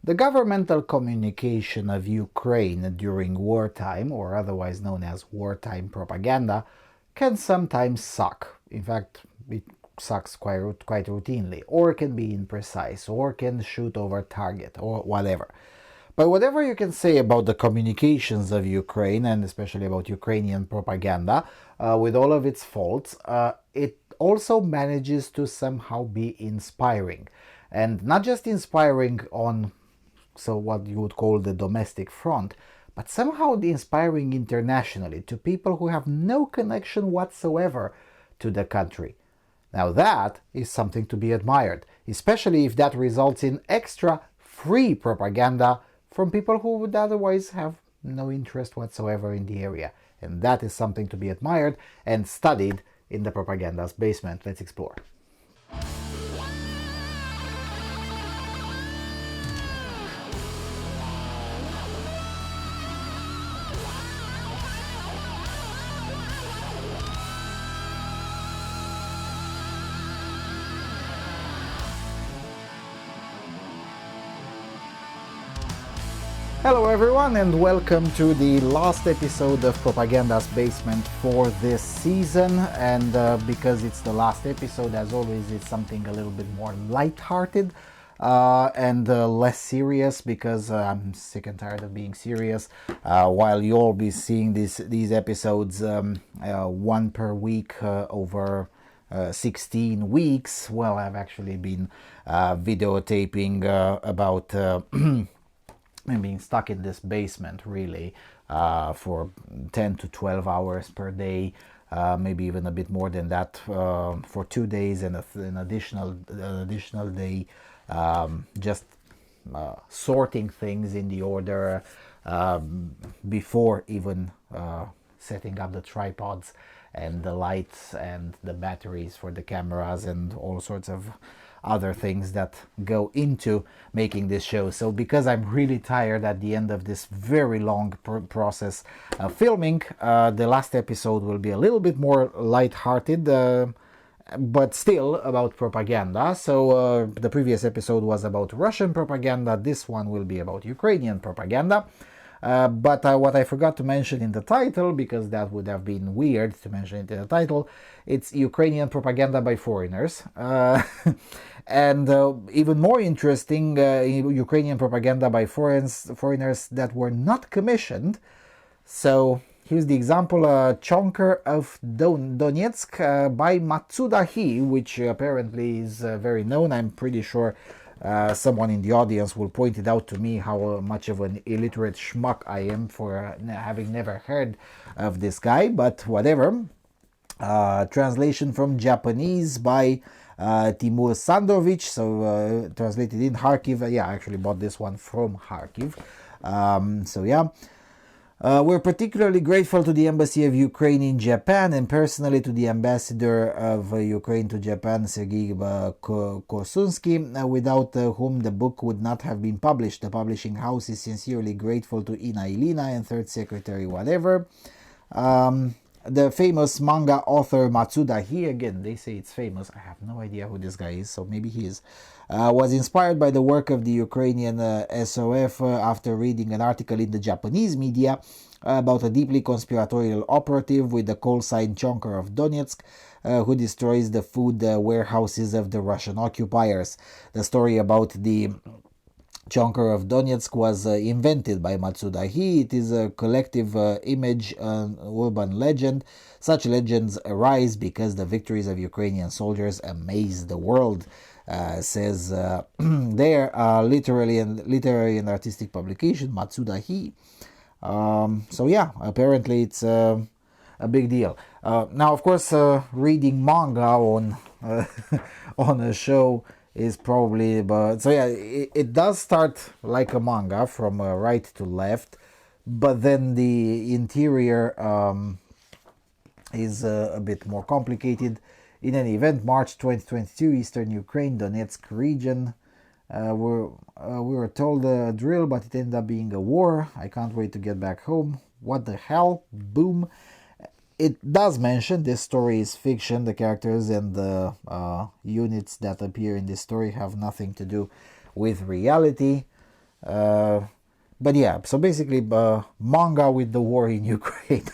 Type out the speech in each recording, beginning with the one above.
The governmental communication of Ukraine during wartime, or otherwise known as wartime propaganda, can sometimes suck. In fact, it sucks quite routinely, or can be imprecise, or can shoot over target, or whatever. But whatever you can say about the communications of Ukraine, and especially about Ukrainian propaganda, with all of its faults, it also manages to somehow be inspiring. And not just inspiring on what you would call the domestic front, but somehow inspiring internationally to people who have no connection whatsoever to the country. Now that is something to be admired, especially if that results in extra free propaganda from people who would otherwise have no interest whatsoever in the area. And that is something to be admired and studied in the propaganda's basement. Let's explore. Hello everyone and welcome to the last episode of Propaganda's Basement for this season. And because it's the last episode, as always, it's something a little bit more lighthearted and less serious, because I'm sick and tired of being serious. While you'll be seeing these episodes one per week over 16 weeks, well, I've actually been videotaping about and being stuck in this basement really for 10 to 12 hours per day, maybe even a bit more than that, for 2 days and an additional day, just sorting things in the order before even setting up the tripods and the lights and the batteries for the cameras and all sorts of other things that go into making this show. So because I'm really tired at the end of this very long process of filming, the last episode will be a little bit more light-hearted, but still about propaganda. So the previous episode was about Russian propaganda. This one will be about Ukrainian propaganda. But what I forgot to mention in the title, because that would have been weird to mention it in the title, it's Ukrainian propaganda by foreigners. And even more interesting, Ukrainian propaganda by foreigners that were not commissioned. So here's the example: Chonker of Donetsk by Matsudahi, which apparently is very known. I'm pretty sure someone in the audience will point it out to me how much of an illiterate schmuck I am for having never heard of this guy, but whatever. Translation from Japanese by Timur Sandrovich, so translated in Kharkiv. Yeah, I actually bought this one from Kharkiv. We're particularly grateful to the Embassy of Ukraine in Japan and personally to the Ambassador of Ukraine to Japan, Sergei Korsunsky, without whom the book would not have been published. The publishing house is sincerely grateful to Ina Ilina and Third Secretary whatever. The famous manga author Matsudahi, again, they say it's famous. I have no idea who this guy is, so maybe he is. Was inspired by the work of the Ukrainian SOF after reading an article in the Japanese media about a deeply conspiratorial operative with the call sign Chonker of Donetsk, who destroys the food warehouses of the Russian occupiers. The story about the Chonker of Donetsk was invented by Matsudahi. It is a collective image, an urban legend. Such legends arise because the victories of Ukrainian soldiers amaze the world, says their literary and artistic publication, Matsudahi. So yeah, apparently it's a big deal. Now, of course, reading manga on on a show is probably, but so yeah, it does start like a manga from right to left, but then the interior is a bit more complicated. In any event, March 2022, Eastern Ukraine, Donetsk region. We were told a drill, but it ended up being a war. I can't wait to get back home. What the hell? Boom. It does mention this story is fiction. The characters and the units that appear in this story have nothing to do with reality. But yeah, so basically, manga with the war in Ukraine.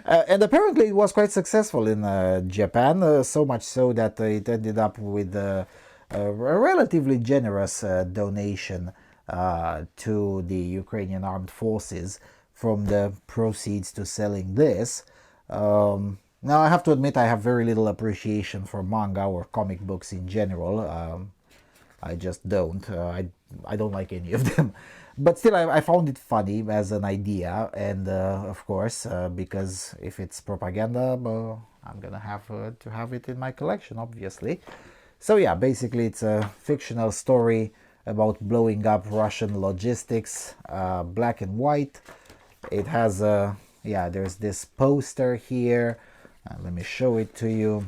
And apparently it was quite successful in Japan, so much so that it ended up with a relatively generous donation to the Ukrainian armed forces from the proceeds to selling this. Now, I have to admit, I have very little appreciation for manga or comic books in general. I just don't. I don't like any of them. But still, I found it funny as an idea, and of course, because if it's propaganda, I'm gonna have to have it in my collection, obviously. So yeah, basically, it's a fictional story about blowing up Russian logistics, black and white. It has a yeah. There's this poster here. Let me show it to you.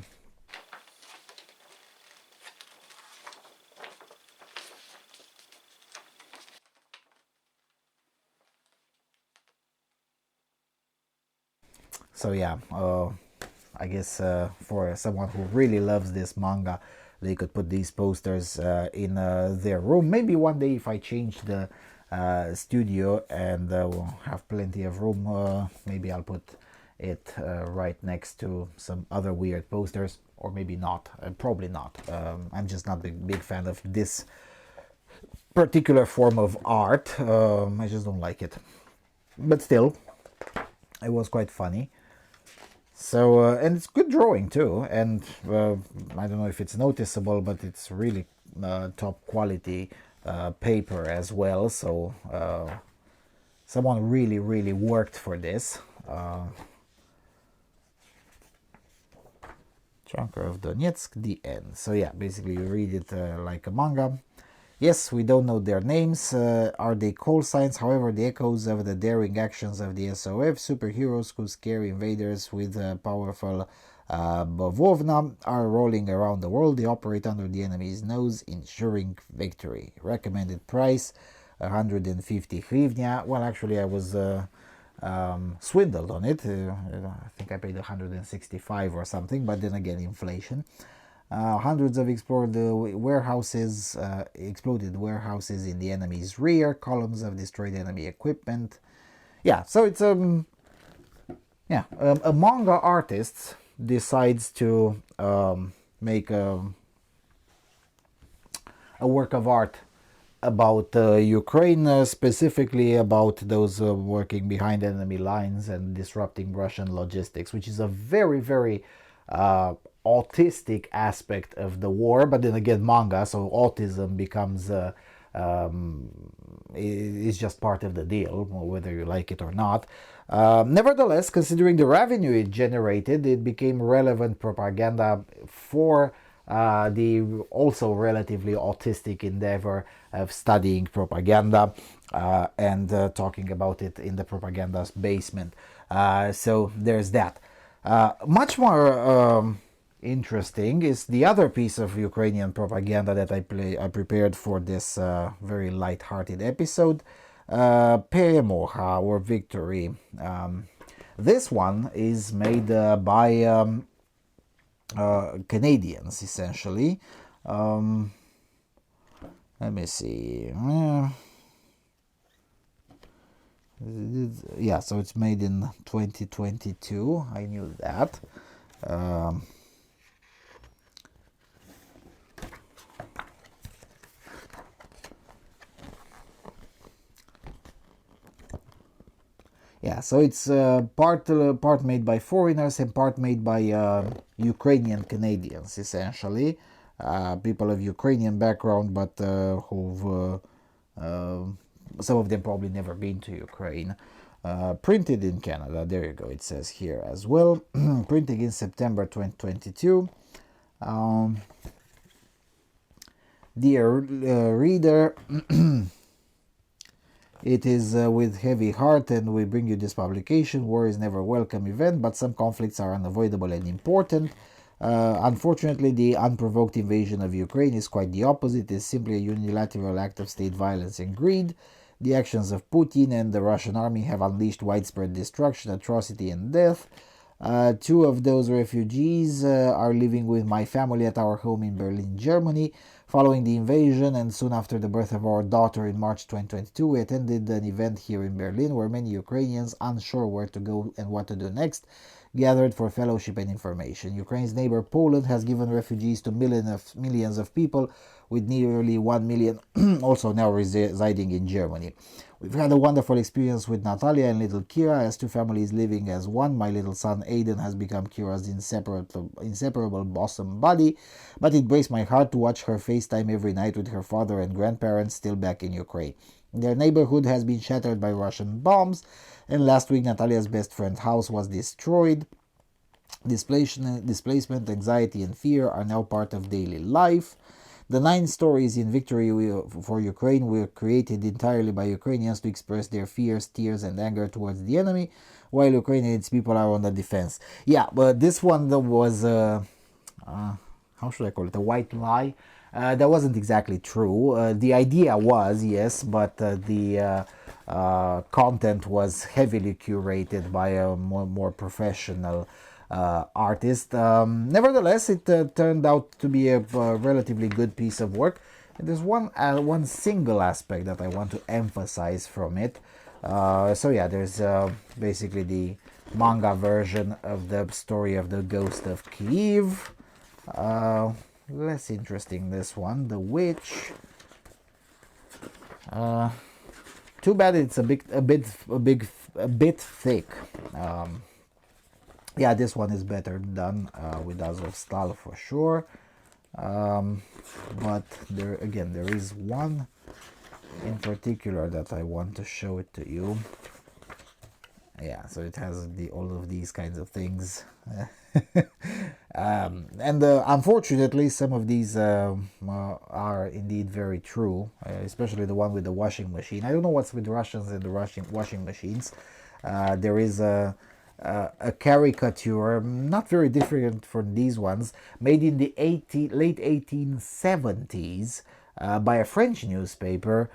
So yeah, I guess for someone who really loves this manga, they could put these posters in their room. Maybe one day if I change the studio and we'll have plenty of room, maybe I'll put it right next to some other weird posters, or maybe not. Probably not. I'm just not a big fan of this particular form of art. I just don't like it. But still, it was quite funny. So, and it's good drawing too, and I don't know if it's noticeable, but it's really top quality paper as well. So, someone really worked for this. Chunker of Donetsk, the end. So yeah, basically you read it like a manga. Yes, we don't know their names. Are they call signs? However, the echoes of the daring actions of the SOF, superheroes who scare invaders with powerful bavovna, are rolling around the world. They operate under the enemy's nose, ensuring victory. Recommended price, 150 hryvnia. Well, actually, I was swindled on it. I think I paid 165 or something, but then again, inflation. Hundreds of exploded warehouses in the enemy's rear, columns of destroyed enemy equipment. Yeah, so it's a manga artist decides to make a work of art about Ukraine, specifically about those working behind enemy lines and disrupting Russian logistics, which is a very autistic aspect of the war. But then again, manga, so autism becomes is just part of the deal, whether you like it or not. Nevertheless, considering the revenue it generated, it became relevant propaganda for the also relatively autistic endeavor of studying propaganda and talking about it in the propaganda's basement. So there's that. Much more interesting is the other piece of Ukrainian propaganda that I prepared for this very light-hearted episode, Перемога, or victory. This one is made by Canadians, essentially. Let me see. Yeah, so it's made in 2022. I knew that. Yeah, so it's part made by foreigners and part made by Ukrainian Canadians, essentially. People of Ukrainian background, but who've some of them probably never been to Ukraine. Printed in Canada, there you go, it says here as well. Printing in September 2022. Dear reader, it is with heavy heart and we bring you this publication. War is never a welcome event, but some conflicts are unavoidable and important. Unfortunately, the unprovoked invasion of Ukraine is quite the opposite. It is simply a unilateral act of state violence and greed. The actions of Putin and the Russian army have unleashed widespread destruction, atrocity, and death. Two of those refugees are living with my family at our home in Berlin, Germany. Following the invasion and soon after the birth of our daughter in March 2022, we attended an event here in Berlin where many Ukrainians, unsure where to go and what to do next, gathered for fellowship and information. Ukraine's neighbor Poland has given refugees to millions of people, with nearly 1 million also now residing in Germany. We've had a wonderful experience with Natalia and little Kira as two families living as one. My little son Aiden has become Kira's inseparable bosom buddy, but it breaks my heart to watch her FaceTime every night with her father and grandparents still back in Ukraine. Their neighborhood has been shattered by Russian bombs, and last week Natalia's best friend's house was destroyed. Displacement, anxiety, and fear are now part of daily life. The 9 stories in Victory for Ukraine were created entirely by Ukrainians to express their fears, tears, and anger towards the enemy, while Ukraine and its people are on the defense. Yeah, but this one was, how should I call it, a white lie. That wasn't exactly true. The idea was, yes, but the content was heavily curated by a more professional artist. Nevertheless, it turned out to be a relatively good piece of work. And there's one single aspect that I want to emphasize from it. So yeah, there's basically the manga version of the story of the Ghost of Kiev. Less interesting, this one, The Witch. Too bad it's a bit thick. Yeah, this one is better done with Azovstal for sure. But there is one in particular that I want to show it to you. Yeah, so it has all of these kinds of things. And unfortunately, some of these are indeed very true, especially the one with the washing machine. I don't know what's with Russians and the washing machines. There is a caricature, not very different from these ones, made in the late 1870s by a French newspaper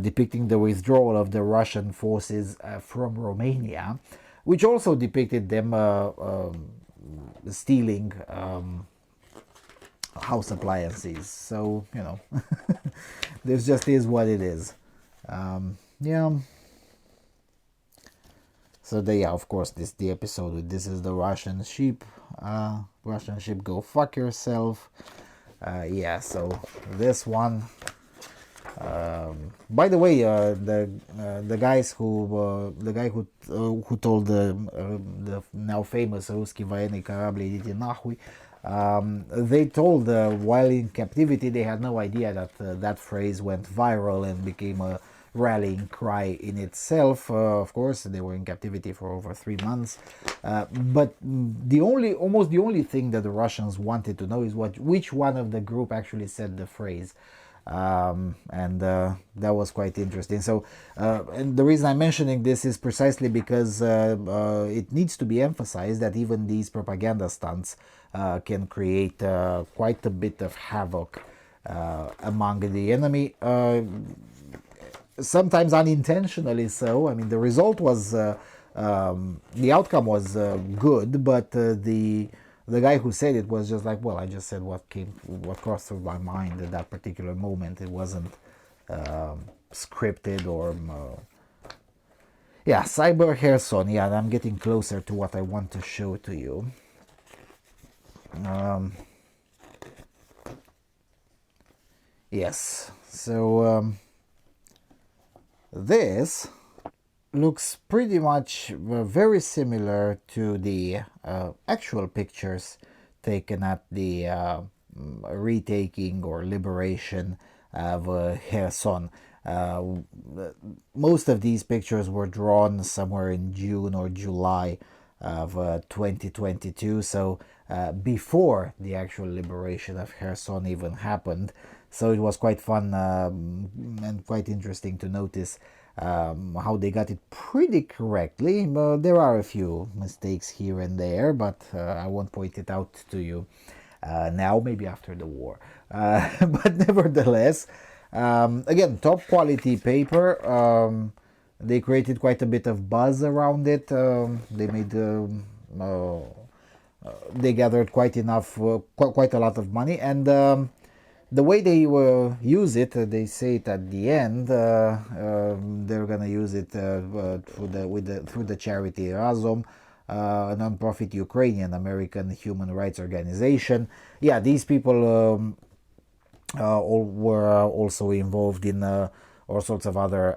depicting the withdrawal of the Russian forces from Romania, which also depicted them stealing house appliances. So, you know, this just is what it is. Yeah. So of course, the episode with this is the Russian sheep. Russian sheep, go fuck yourself. Yeah. So this one. By the way, the guy who told the now famous Русские военные корабли идите нахуй, they told while in captivity they had no idea that that phrase went viral and became a rallying cry in itself. Of course, they were in captivity for over 3 months, but almost the only thing that the Russians wanted to know is which one of the group actually said the phrase. And that was quite interesting. So, and the reason I'm mentioning this is precisely because it needs to be emphasized that even these propaganda stunts can create quite a bit of havoc among the enemy. Sometimes unintentionally so. I mean, the result was, the outcome was good, but the guy who said it was just like, well, I just said what crossed through my mind at that particular moment. It wasn't scripted or... Yeah, Cyber Kherson. Yeah, I'm getting closer to what I want to show to you. Yes, so this looks pretty much very similar to the actual pictures taken at the retaking or liberation of Kherson. Most of these pictures were drawn somewhere in June or July of 2022, so before the actual liberation of Kherson even happened. So it was quite fun and quite interesting to notice how they got it pretty correctly. There are a few mistakes here and there, but I won't point it out to you now, maybe after the war. But nevertheless, again, top quality paper. They created quite a bit of buzz around it. They made they gathered quite a lot of money, and the way they use it, they say it at the end. They're gonna use it through the charity Razom, a non-profit Ukrainian American human rights organization. Yeah, these people all were also involved in all sorts of other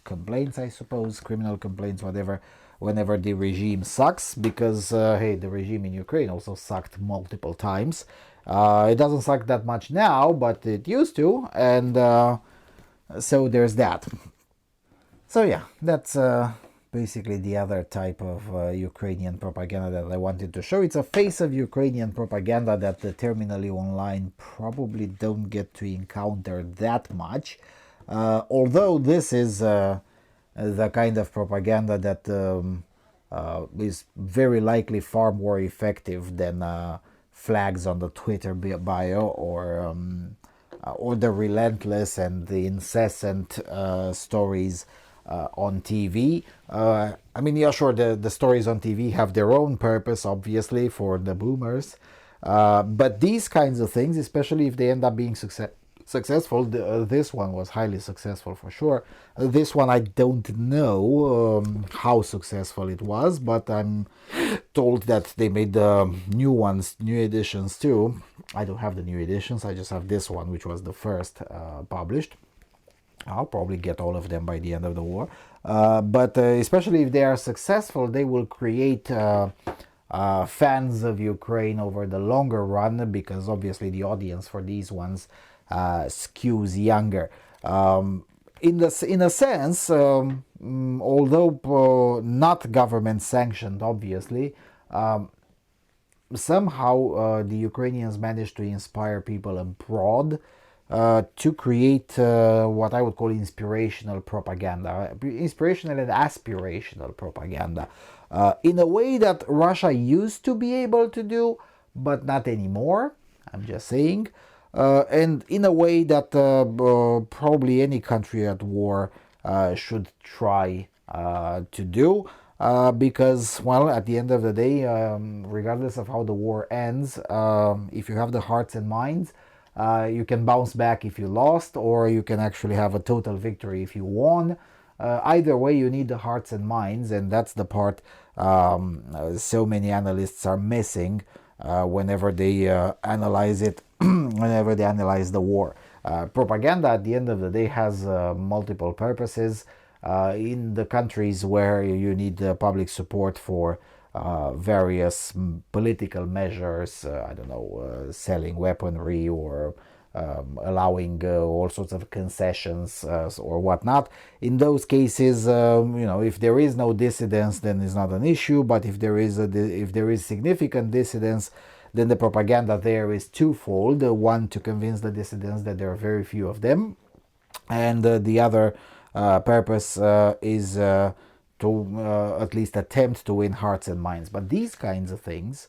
complaints, I suppose, criminal complaints, whatever, whenever the regime sucks, because, hey, the regime in Ukraine also sucked multiple times. It doesn't suck that much now, but it used to, and so there's that. So yeah, that's basically the other type of Ukrainian propaganda that I wanted to show. It's a face of Ukrainian propaganda that the terminally online probably don't get to encounter that much. Although this is the kind of propaganda that is very likely far more effective than flags on the Twitter bio or the relentless and the incessant stories on TV. I mean, yeah, sure, the stories on TV have their own purpose, obviously, for the boomers. But these kinds of things, especially if they end up being successful, this one was highly successful for sure. This one, I don't know how successful it was, but I'm told that they made new ones, new editions too. I don't have the new editions, I just have this one, which was the first published. I'll probably get all of them by the end of the war. But especially if they are successful, they will create fans of Ukraine over the longer run, because obviously the audience for these ones skews younger. In a sense, although not government sanctioned, obviously, somehow the Ukrainians managed to inspire people abroad to create what I would call inspirational propaganda, inspirational and aspirational propaganda, in a way that Russia used to be able to do, but not anymore. I'm just saying. And in a way that probably any country at war should try to do. Because, well, at the end of the day, regardless of how the war ends, if you have the hearts and minds, you can bounce back if you lost, or you can actually have a total victory if you won. Either way, you need the hearts and minds, and that's the part so many analysts are missing whenever they analyze it, whenever they analyze the war. Propaganda, at the end of the day, has multiple purposes. In the countries where you need public support for various political measures, I don't know, selling weaponry or allowing all sorts of concessions or whatnot. In those cases, if there is no dissidence, then it's not an issue. But if there is significant dissidence, then the propaganda there is twofold. One, to convince the dissidents that there are very few of them, and the other purpose is to at least attempt to win hearts and minds. But these kinds of things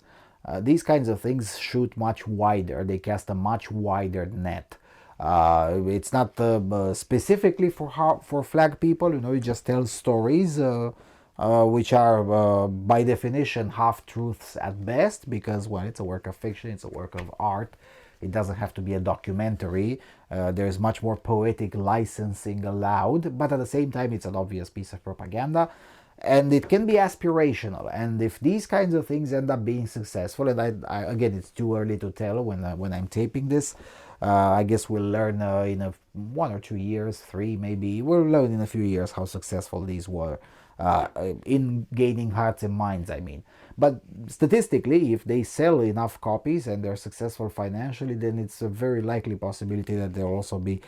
shoot much wider. They cast a much wider net. It's not specifically for flag people. You just tell stories which are by definition half-truths at best, because, well, it's a work of fiction, it's a work of art. It doesn't have to be a documentary. There's much more poetic licensing allowed, but at the same time, it's an obvious piece of propaganda. And it can be aspirational. And if these kinds of things end up being successful, and I again, it's too early to tell when I'm taping this. I guess we'll learn in 1 or 2 years, 3 maybe. We'll learn in a few years how successful these were in gaining hearts and minds, I mean. But statistically, if they sell enough copies and they're successful financially, then it's a very likely possibility that they'll also be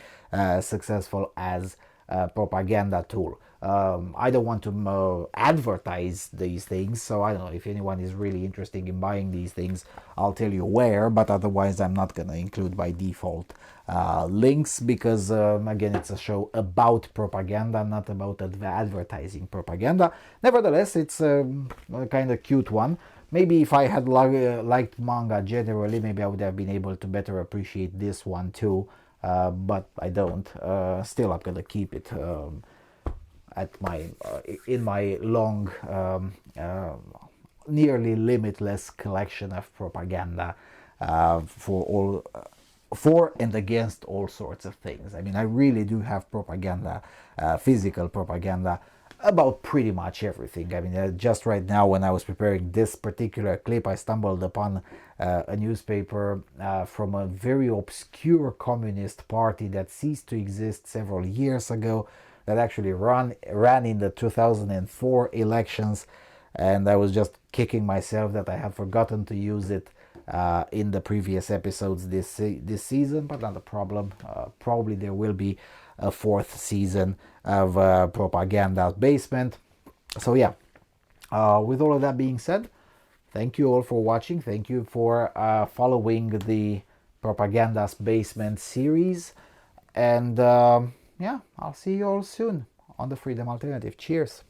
successful as a propaganda tool. I don't want to advertise these things, so I don't know if anyone is really interested in buying these things. I'll tell you where, but otherwise I'm not going to include by default links, because again, it's a show about propaganda, not about advertising propaganda. Nevertheless, it's a kind of cute one. Maybe if I had liked manga generally, maybe I would have been able to better appreciate this one too, but I don't. Still, I'm going to keep it at my in my long, nearly limitless collection of propaganda for and against all sorts of things. I mean, I really do have propaganda, physical propaganda, about pretty much everything. I mean, just right now when I was preparing this particular clip, I stumbled upon a newspaper from a very obscure communist party that ceased to exist several years ago, that actually ran in the 2004 elections, and I was just kicking myself that I had forgotten to use it in the previous episodes this season, but not a problem. Probably there will be a fourth season of Propaganda Basement. So yeah, with all of that being said, thank you all for watching. Thank you for following the Propaganda's Basement series. And yeah, I'll see you all soon on the Freedom Alternative. Cheers.